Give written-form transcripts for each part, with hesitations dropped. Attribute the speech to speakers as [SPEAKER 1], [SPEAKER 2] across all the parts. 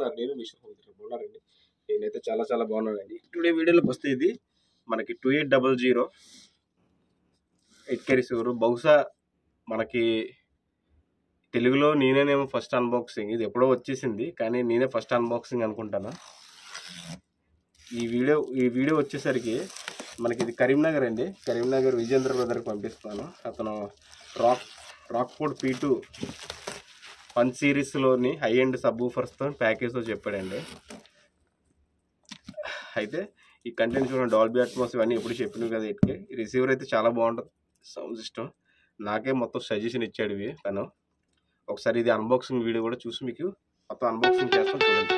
[SPEAKER 1] బాగున్నారు. నేను విషయం బాగున్నారండి. నేనైతే చాలా చాలా బాగున్నానండి. టుడే వీడియోలోకి వస్తే ఇది మనకి 2800 8K రిసీవర్. బహుశా మనకి తెలుగులో నేనేమో ఫస్ట్ అన్బాక్సింగ్. ఇది ఎప్పుడో వచ్చేసింది కానీ నేనే ఫస్ట్ అన్బాక్సింగ్ అనుకుంటాను. ఈ వీడియో వచ్చేసరికి మనకి ఇది కరీంనగర్ అండి. కరీంనగర్ విజేంద్ర బ్రదర్కి పంపిస్తాను. అతను రాక్ఫోర్డ్ P2 1 సిరీస్లోని హై ఎండ్ సబ్ ఊఫర్స్తో ప్యాకేజ్తో చెప్పాడండి. అయితే ఈ కంటెంట్ చూడండి, డాల్బీ అట్మాస్ ఇవన్నీ ఎప్పుడు చెప్పినవి కదా. ఇటుకే రిసీవర్ అయితే చాలా బాగుంటుంది. సౌండ్ సిస్టమ్ నాకే మొత్తం సజెషన్ ఇచ్చాడు ఇవి తను. ఒకసారి ఇది అన్బాక్సింగ్ వీడియో కూడా చూసి మీకు మొత్తం అన్బాక్సింగ్ చేస్తాను చూడండి.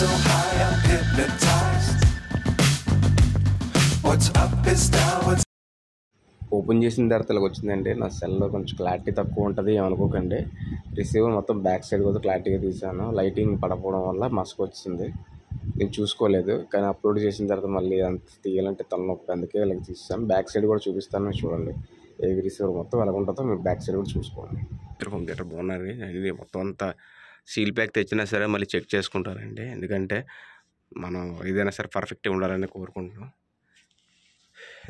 [SPEAKER 2] So high, I'm hypnotized. What's up is down, what's
[SPEAKER 1] open చేసిన తర్వాత ఇలాగ వచ్చిందండి. నా సెల్లో కొంచెం క్లారిటీ తక్కువ ఉంటుంది ఏమనుకోకండి. రిసీవర్ మొత్తం బ్యాక్ సైడ్ కూడా క్లారిటీగా తీసాను. లైటింగ్ పడకపోవడం వల్ల మస్క్ వచ్చింది. నేను చూసుకోలేదు కానీ అప్లోడ్ చేసిన తర్వాత మళ్ళీ అంత తీయాలంటే తలనొప్పి, అందుకే ఇలాగ తీసాను. బ్యాక్ సైడ్ కూడా చూపిస్తాను చూడండి. ఏవి రిసీవర్ మొత్తం ఎలా ఉంటుందో మీరు బ్యాక్ సైడ్ కూడా చూసుకోండి. హోమ్ థియేటర్ బాగున్నారు. ఇది మొత్తం అంతా సీల్ ప్యాక్ తెచ్చినా సరే మళ్ళీ చెక్ చేసుకుంటారండి. ఎందుకంటే మనం ఏదైనా సరే పర్ఫెక్ట్గా ఉండాలని కోరుకుంటున్నాం.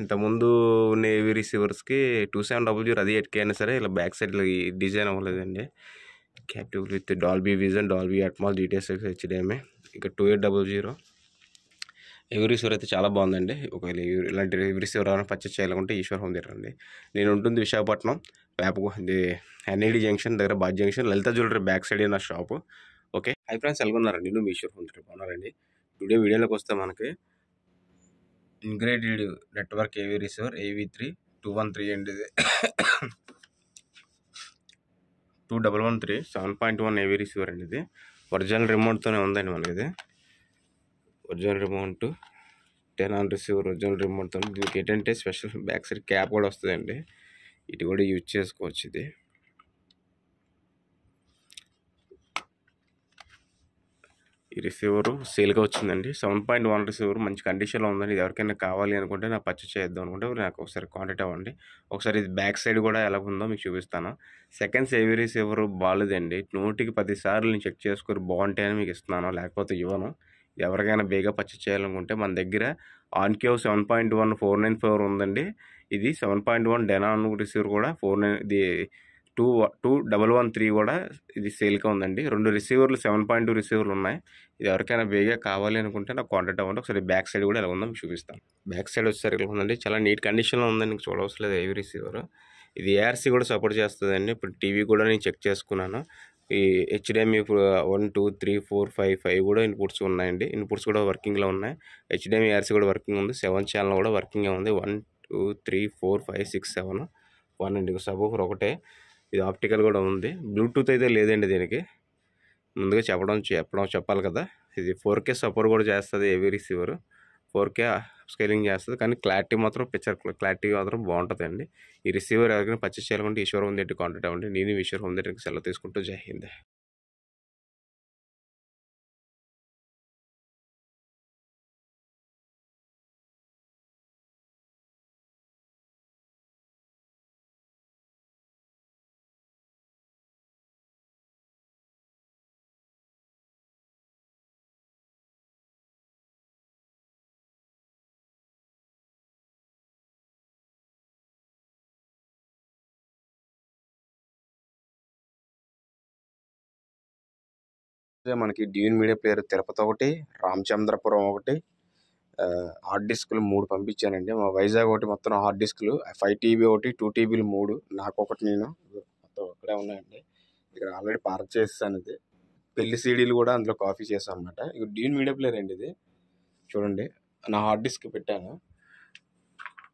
[SPEAKER 1] ఇంతకుముందు ఉన్న ఏవి రిసీవర్స్కి 2700 అది 8K అయినా సరే ఇలా బ్యాక్ సైడ్లో ఈ డిజైన్ అవ్వలేదండి. Captive with Dolby vision, Dolby Atmos, DTS:X HDMI. ఇక 2800 ఏవి రిసీవర్ అయితే చాలా బాగుందండి. ఒకవేళ ఇలాంటి ఏవి రిసీవర్ ఏమైనా పర్చేస్ చేయాలనుకుంటే ఈశ్వర్ హోమ్ థియేటర్ అండి. నేను ఉంటుంది విశాఖపట్నం ఇది NID జంక్షన్ దగ్గర, బాజ్ junction, Lalitha jewellery back side నా షాపు. ఓకే, హై ఫ్రెండ్స్, ఎలాగున్నారండి? నేను మీ ఈశ్వర్ హోమ్ థియేటర్ బాగున్నారండి. టుడే వీడియోలోకి వస్తే మనకి ఇంటిగ్రేటెడ్ నెట్వర్క్ ఏవి రిసీవర్ AV3 213 అండి. ఇది 2113 7.1 ఏవి రిసీవర్ అండి. ఇది ఒరిజినల్ రిమోట్తోనే ఉందండి మనకి. ఇది original remote 10 on receiver original రిమోట్తో. దీనికి ఏంటంటే స్పెషల్ బ్యాక్ సైడ్ క్యాప్ కూడా వస్తుందండి. ఇది కూడా యూజ్ చేసుకోవచ్చు. ఇది ఈ రిసీవర్ సేల్గా వచ్చిందండి. 7.1 రిసీవర్ మంచి కండిషన్లో ఉందండి. ఇది ఎవరికైనా కావాలి అనుకుంటే నాకు పర్చేస్ చేద్దాం అనుకుంటే నాకు ఒకసారి కాంటాక్ట్ అవ్వండి. ఒకసారి ఇది బ్యాక్ సైడ్ కూడా ఎలా ఉందో మీకు చూపిస్తాను. సెకండ్స్ ఏవి రిసీవర్ బాగాలేదండి. 100కి 10 సార్లు నేను చెక్ చేసుకుని బాగుంటాయని మీకు ఇస్తున్నాను, లేకపోతే ఇవ్వను. ఎవరికైనా బేగా పర్చేస్ చేయాలనుకుంటే మన దగ్గర ఆన్కేవ్ 7.1 494 ఉందండి. ఇది 7.1 డెనాన్ రిసీవర్ కూడా 49 ఇది 2113 కూడా ఇది సేల్గా ఉందండి. 2 రిసీవర్లు 7.2 రిసీవర్లు ఉన్నాయి. ఇది ఎవరికైనా బేగా కావాలి అనుకుంటే నాకు కాంటాక్ట్ అవ్వండి. ఒకసారి బ్యాక్ సైడ్ కూడా ఎలా ఉందో మీకు చూపిస్తాను. బ్యాక్ సైడ్ వచ్చేసరికి ఉందండి, చాలా నీట్ కండిషన్లో ఉందండి. మీకు చూడవలసిన లేదు ఏవి రిసీవర్. ఇది ARC కూడా సపోర్ట్ చేస్తుందండి. ఇప్పుడు టీవీ కూడా నేను చెక్ చేసుకున్నాను. ఈ HDMI 1 2 3 4 5 5 కూడా ఇన్పుట్స్ ఉన్నాయండి. ఇన్పుట్స్ కూడా వర్కింగ్లో ఉన్నాయి. HDMI ARC కూడా వర్కింగ్ ఉంది. 7 ఛానల్ కూడా వర్కింగ్ ఉంది. 1 2 3 4 5 6 7 1 అండి. సబ్ ఊఫర్ ఒకటే. ఇది ఆప్టికల్ కూడా ఉంది. బ్లూటూత్ అయితే లేదండి. దీనికి ముందుగా చెప్పాలి కదా. ఇది 4K సపోర్ట్ కూడా చేస్తుంది ఏవి రిసీవర్. 4K స్కేలింగ్ చేస్తుంది. కానీ క్లారిటీ మాత్రం పిక్చర్ క్లారిటీ మాత్రం బాగుంటుందండి. ఈ రిసీవర్ ఎవరికైనా పర్చేస్ చేయాలనుకుంటే ఈశ్వర్ హోమ్ థియేటర్ కాంటాక్ట్ అవ్వండి. నేను ఈశ్వర్ హోమ్ థియేటర్కి సెలవు తీసుకుంటూ జై హింద్. మనకి డ్యూన్ మీడియా ప్లేయర్ తిరుపతి ఒకటి, రామచంద్రపురం ఒకటి, హార్డ్ డిస్క్లు 3 పంపించానండి. మా వైజాగ్ ఒకటి మొత్తం హార్డ్ డిస్క్లు 5 TB ఒకటి, 2 TBలు 3 నాకు ఒకటి, నేను మొత్తం ఇక్కడే ఉన్నాయండి. ఇక్కడ ఆల్రెడీ పార్క్ చేస్తాను. ఇది పెళ్లి సీడీలు కూడా అందులో కాపీ చేస్తాను అనమాట. ఇక డ్యూన్ మీడియా ప్లేయర్ అండి. ఇది చూడండి, నా హార్డ్ డిస్క్ పెట్టాను.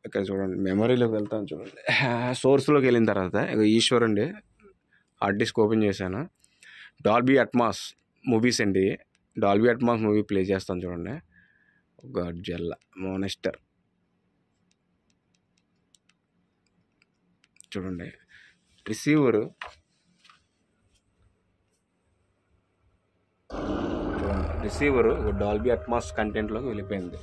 [SPEAKER 1] ఇక్కడ చూడండి, మెమరీలోకి వెళ్తాను చూడండి. సోర్స్లోకి వెళ్ళిన తర్వాత ఇక ఈశ్వర్ అండి హార్డ్ డిస్క్ ఓపెన్ చేశాను. డాల్బీ అట్మాస్ మూవీస్ అండి. డాల్బీ అట్మాస్ మూవీ ప్లే చేస్తాను చూడండి. గాడ్జిల్లా మోనస్టర్ చూడండి. రిసీవరు డాల్బీ అట్మాస్ కంటెంట్లోకి వెళ్ళిపోయింది.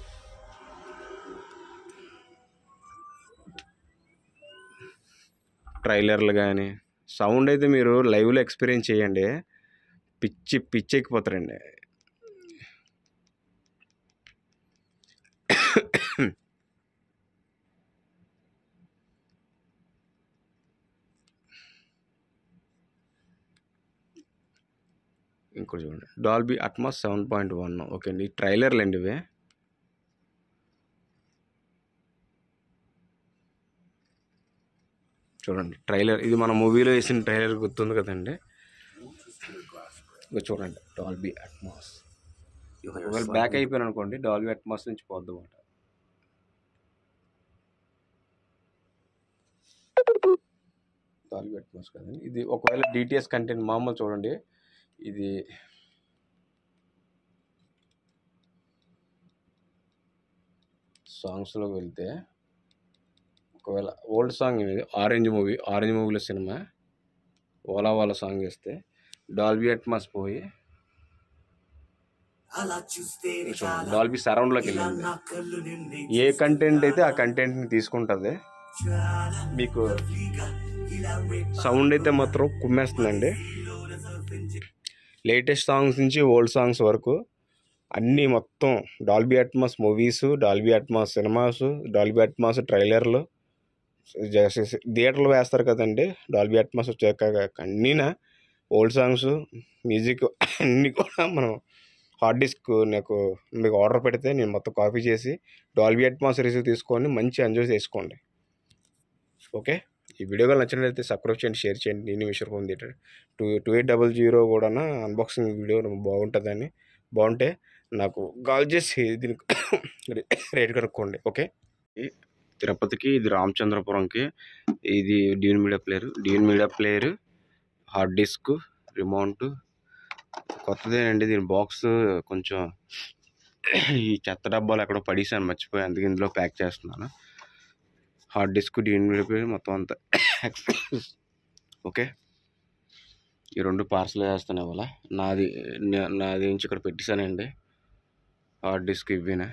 [SPEAKER 1] ట్రైలర్లు కానీ సౌండ్ అయితే మీరు లైవ్లో ఎక్స్పీరియన్స్ చేయండి, పిచ్చి ఎక్కిపోతారండి. ఇంకోటి చూడండి, డాల్బీ అట్మాస్ 7.1. ఓకే అండి, ట్రైలర్లు అండి ఇవే. చూడండి ట్రైలర్, ఇది మన మూవీలో వేసిన ట్రైలర్ గుర్తుంది కదండి. ఇక చూడండి డాల్బీ అట్మాస్. ఒకవేళ బ్యాక్ అయిపోయాను అనుకోండి, డాల్బీ అట్మాస్ నుంచి పోద్ది అన్నమాట. డాల్బీ అట్మాస్ కదండి ఇది. ఒకవేళ డిటిఎస్ కంటెంట్ మామూలు చూడండి, ఇది సాంగ్స్లోకి వెళ్తే ఒకవేళ ఓల్డ్ సాంగ్ ఇది ఆరెంజ్ మూవీలో సినిమా ఓలా వాళ్ళ సాంగ్ వేస్తే డాల్బీ అట్మాస్ పోయి డాల్బీ సరౌండ్లోకి వెళ్ళింది. ఏ కంటెంట్ అయితే ఆ కంటెంట్ని తీసుకుంటుంది, మీకు సౌండ్ అయితే మాత్రం కుమ్మేస్తుందండి. లేటెస్ట్ సాంగ్స్ నుంచి ఓల్డ్ సాంగ్స్ వరకు అన్నీ మొత్తం Dolby Atmos movies, Dolby Atmos cinemas, Dolby Atmos ట్రైలర్లు, థియేటర్లు వేస్తారు కదండి. డాల్బీ అట్మాస్ వచ్చాక అన్నీనా ఓల్డ్ సాంగ్స్, మ్యూజిక్ అన్నీ కూడా మనం హార్డ్ డిస్క్ మీకు ఆర్డర్ పెడితే నేను మొత్తం కాపీ చేసి డాల్బీ అట్మాస్ రిసీవ్ తీసుకొని మంచి ఎంజాయ్ చేసుకోండి. ఓకే, ఈ వీడియో కానీ నచ్చినట్లయితే సబ్స్క్రైబ్ చేయండి, షేర్ చేయండి. నేను విషయం ఉంది 2800 కూడా అన్బాక్సింగ్ వీడియో బాగుంటుందని, బాగుంటే నాకు కాల్ చేసి దీనికి రేట్ కనుక్కోండి. ఓకే, తిరుపతికి, ఇది రామచంద్రపురంకి, ఇది DN media player, hard disk, remote కొత్తదేనండి. దీని బాక్స్ కొంచెం ఈ చెత్త డబ్బాలు ఎక్కడో పడేసాను, మర్చిపోయి, అందుకే ఇందులో ప్యాక్ చేస్తున్నాను. హార్డ్ డిస్క్, డిఎన్ మీడియా ప్లేయర్ మొత్తం అంతా. ఓకే, ఈ 2 పార్సల్ వేస్తాను ఇవాళ. నాది నుంచి ఇక్కడ పెట్టేశానండి హార్డ్ డిస్క్ ఇవినా.